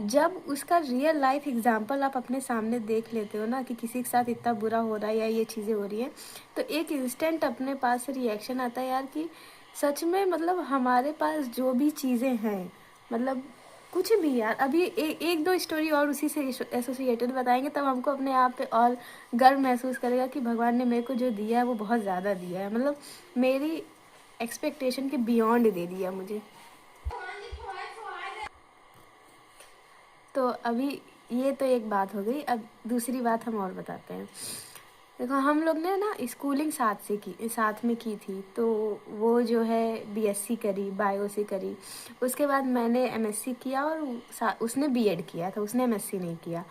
जब उसका real life example आप अपने सामने देख लेते हो ना कि किसी के साथ इतना बुरा हो रहा है या ये चीज़ें हो रही है, तो एक इंस्टेंट अपने पास से रिएक्शन आता है यार कि सच में मतलब हमारे पास जो भी चीज़ें हैं, मतलब कुछ भी यार, अभी एक दो स्टोरी और उसी से एसोसिएटेड बताएंगे तब हमको अपने आप पे और गर्व महसूस करेगा कि भगवान ने मेरे को जो दिया है वो बहुत ज़्यादा दिया है, मतलब मेरी एक्सपेक्टेशन के बियॉन्ड दे दिया मुझे। तो अभी ये तो एक बात हो गई, अब दूसरी बात हम और बताते हैं। देखो हम लोग ने ना स्कूलिंग साथ में की थी, तो वो जो है बीएससी करी, बायो से करी। उसके बाद मैंने एमएससी किया और उसने बीएड किया था, उसने एमएससी नहीं किया।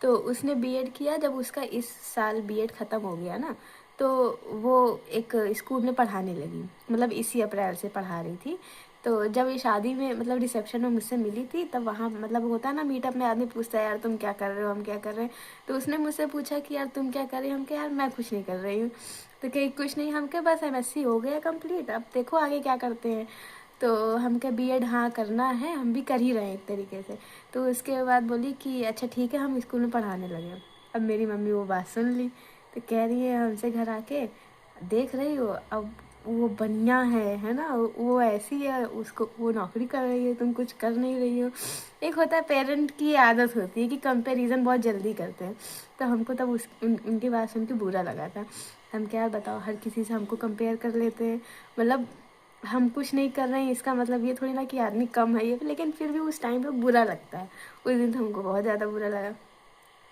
तो उसने बीएड किया, जब उसका इस साल बीएड ख़त्म हो गया ना, तो वो एक स्कूल में पढ़ाने लगी, मतलब इसी अप्रैल से पढ़ा रही थी। तो जब ये शादी में मतलब रिसेप्शन में मुझसे मिली थी, तब वहाँ मतलब होता है ना मीटअप में आदमी पूछता है यार तुम क्या कर रहे हो, हम क्या कर रहे हैं। तो उसने मुझसे पूछा कि यार तुम क्या कर रही हो, हम क्या यार मैं कुछ नहीं कर रही हूँ। तो कहीं कुछ नहीं, हम क्या बस एमएससी हो गया कंप्लीट, अब देखो आगे क्या करते हैं। तो हम क्या बीएड हाँ करना है, हम भी कर ही रहे हैं एक तरीके से। तो उसके बाद बोली कि अच्छा ठीक है हम स्कूल में पढ़ाने लगे। अब मेरी मम्मी वो बात सुन ली, तो कह रही है हमसे घर आके, देख रही हो अब वो बनिया है ना, वो ऐसी है, उसको वो नौकरी कर रही है, तुम कुछ कर नहीं रही हो। एक होता है पेरेंट की आदत होती है कि कंपैरिजन बहुत जल्दी करते हैं। तो हमको तब उनकी बात सुन के बुरा लगा था। हम क्या बताओ, हर किसी से हमको कंपेयर कर लेते हैं, मतलब हम कुछ नहीं कर रहे हैं इसका मतलब ये थोड़ी ना कि आदमी कम है ये, लेकिन फिर भी उस टाइम पे बुरा लगता है। उस दिन तो हमको बहुत ज़्यादा बुरा लगा।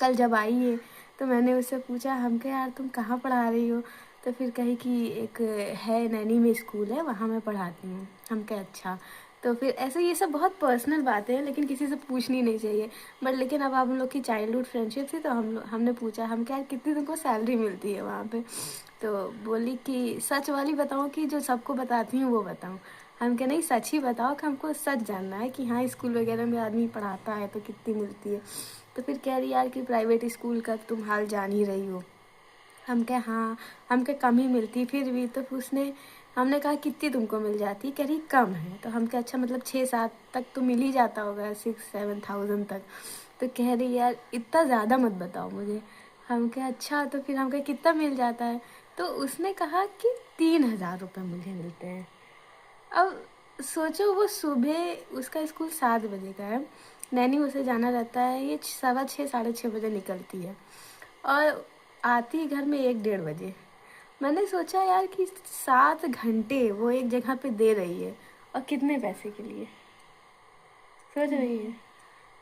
कल जब आई है तो मैंने उससे पूछा, हम क्या यार तुम कहाँ पढ़ा रही हो। तो फिर कही कि एक है नैनी में स्कूल है, वहाँ मैं पढ़ाती हूँ। हम क्या अच्छा। तो फिर ऐसे ये सब बहुत पर्सनल बातें हैं, लेकिन किसी से पूछनी नहीं चाहिए। बट लेकिन अब हम लोग की चाइल्डहुड फ्रेंडशिप थी, तो हमने पूछा, हम क्या कितनी तुमको सैलरी मिलती है वहाँ पे। तो बोली कि सच वाली बताऊँ कि जो सबको बताती हूँ वो बताऊँ। हम क्या नहीं, सच ही बताओ कि हमको सच जानना है कि हाँ स्कूल वगैरह में आदमी पढ़ाता है तो कितनी मिलती है। तो फिर कह रही यार कि प्राइवेट स्कूल का तुम हाल जान ही रही हो। हम क्या हाँ, हम क्या कम ही मिलती फिर भी। तो उसने हमने कहा कितनी तुमको मिल जाती, कह रही कम है। तो हम क्या अच्छा मतलब 6-7 तक तो मिल ही जाता होगा, 6-7 थाउजेंड तक। तो कह रही यार इतना ज़्यादा मत बताओ मुझे। हम क्या अच्छा, तो फिर हम क्या कितना मिल जाता है। तो उसने कहा कि 3,000 रुपये मुझे मिलते हैं। अब सोचो, वो सुबह उसका स्कूल 7 बजे का है, नैनी उसे जाना रहता है, ये 6:15 6:30 बजे निकलती है और आती घर में 1-1:30 बजे। मैंने सोचा यार कि 7 घंटे वो एक जगह पे दे रही है और कितने पैसे के लिए, सोच रही है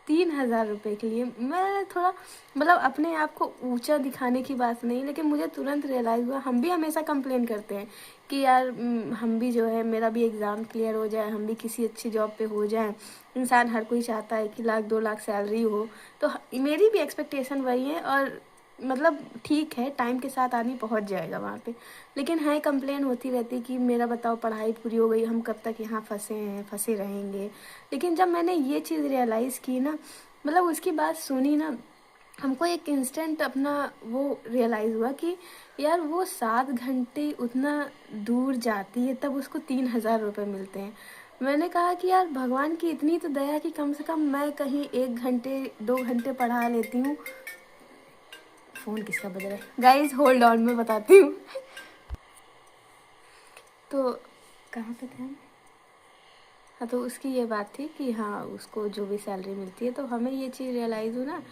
3,000 रुपये के लिए। मैं थोड़ा मतलब अपने आप को ऊंचा दिखाने की बात नहीं, लेकिन मुझे तुरंत रियलाइज़ हुआ, हम भी हमेशा कंप्लेन करते हैं कि यार हम भी जो है, मेरा भी एग्ज़ाम क्लियर हो जाए, हम भी किसी अच्छी जॉब पे हो जाए। इंसान हर कोई चाहता है कि 1,00,000 2,00,000 सैलरी हो। तो मेरी भी एक्सपेक्टेशन वही है, और मतलब ठीक है टाइम के साथ आदमी पहुंच जाएगा वहाँ पे। लेकिन है कंप्लेन होती रहती कि मेरा बताओ पढ़ाई पूरी हो गई, हम कब तक यहाँ फंसे हैं, फंसे रहेंगे। लेकिन जब मैंने ये चीज़ रियलाइज़ की ना, मतलब उसकी बात सुनी ना, हमको एक इंस्टेंट अपना वो रियलाइज़ हुआ कि यार वो 7 घंटे उतना दूर जाती है, तब उसको 3,000 रुपये मिलते हैं। मैंने कहा कि यार भगवान की इतनी तो दया कि कम से कम मैं कहीं 1 घंटे 2 घंटे पढ़ा लेती हूँ। फ़ोन किसका बज रहा है, गाइज होल्ड ऑन, मैं बताती हूँ। तो कहाँ पे थे हम। हाँ, तो उसकी ये बात थी कि हाँ उसको जो भी सैलरी मिलती है, तो हमें ये चीज़ रियलाइज़ हुई ना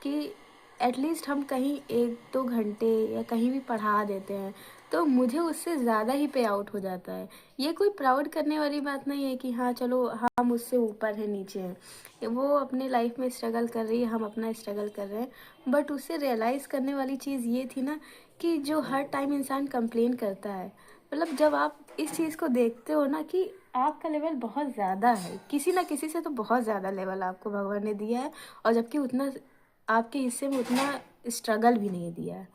कि एटलीस्ट हम कहीं 1-2 घंटे या कहीं भी पढ़ा देते हैं, तो मुझे उससे ज़्यादा ही पे आउट हो जाता है। ये कोई प्राउड करने वाली बात नहीं है कि हाँ चलो हम उससे ऊपर हैं, नीचे हैं। वो अपने लाइफ में स्ट्रगल कर रही है, हम अपना स्ट्रगल कर रहे हैं। बट उससे रियलाइज़ करने वाली चीज़ ये थी ना कि जो हर टाइम इंसान कंप्लेन करता है, मतलब जब आप इस चीज़ को देखते हो ना कि आपका लेवल बहुत ज़्यादा है, किसी ना किसी से तो बहुत ज़्यादा लेवल आपको भगवान ने दिया है, और जबकि उतना आपके हिस्से में उतना स्ट्रगल भी नहीं दिया है।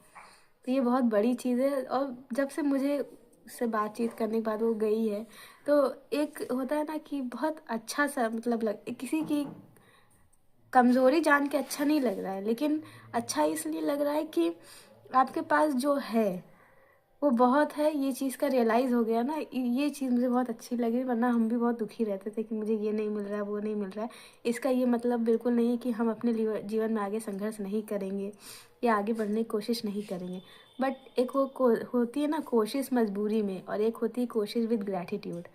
तो ये बहुत बड़ी चीज़ है। और जब से मुझे उससे बातचीत करने के बाद वो गई है, तो एक होता है ना कि बहुत अच्छा सा मतलब किसी की कमज़ोरी जान के अच्छा नहीं लग रहा है, लेकिन अच्छा इसलिए लग रहा है कि आपके पास जो है वो बहुत है, ये चीज़ का रियलाइज़ हो गया ना, ये चीज़ मुझे बहुत अच्छी लगी, वरना हम भी बहुत दुखी रहते थे कि मुझे ये नहीं मिल रहा है, वो नहीं मिल रहा है। इसका ये मतलब बिल्कुल नहीं है कि हम अपने जीवन में आगे संघर्ष नहीं करेंगे या आगे बढ़ने की कोशिश नहीं करेंगे। बट एक होती है ना कोशिश मजबूरी में, और एक होती है कोशिश विद ग्रैटिट्यूड।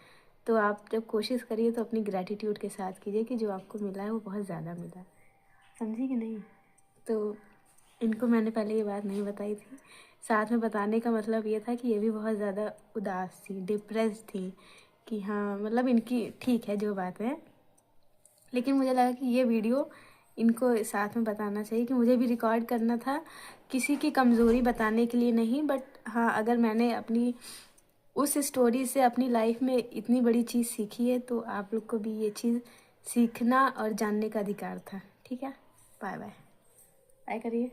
तो आप जब कोशिश करिए तो अपनी ग्रैटिट्यूड के साथ कीजिए कि जो आपको मिला है वो बहुत ज़्यादा मिला, समझी कि नहीं। तो इनको मैंने पहले ये बात नहीं बताई थी। साथ में बताने का मतलब ये था कि ये भी बहुत ज़्यादा उदास थी, डिप्रेस थी, कि हाँ मतलब इनकी ठीक है जो बात है, लेकिन मुझे लगा कि ये वीडियो इनको साथ में बताना चाहिए कि मुझे भी रिकॉर्ड करना था, किसी की कमज़ोरी बताने के लिए नहीं, बट हाँ अगर मैंने अपनी उस स्टोरी से अपनी लाइफ में इतनी बड़ी चीज़ सीखी है तो आप लोग को भी ये चीज़ सीखना और जानने का अधिकार था। ठीक है, बाय बाय, बाय करिए।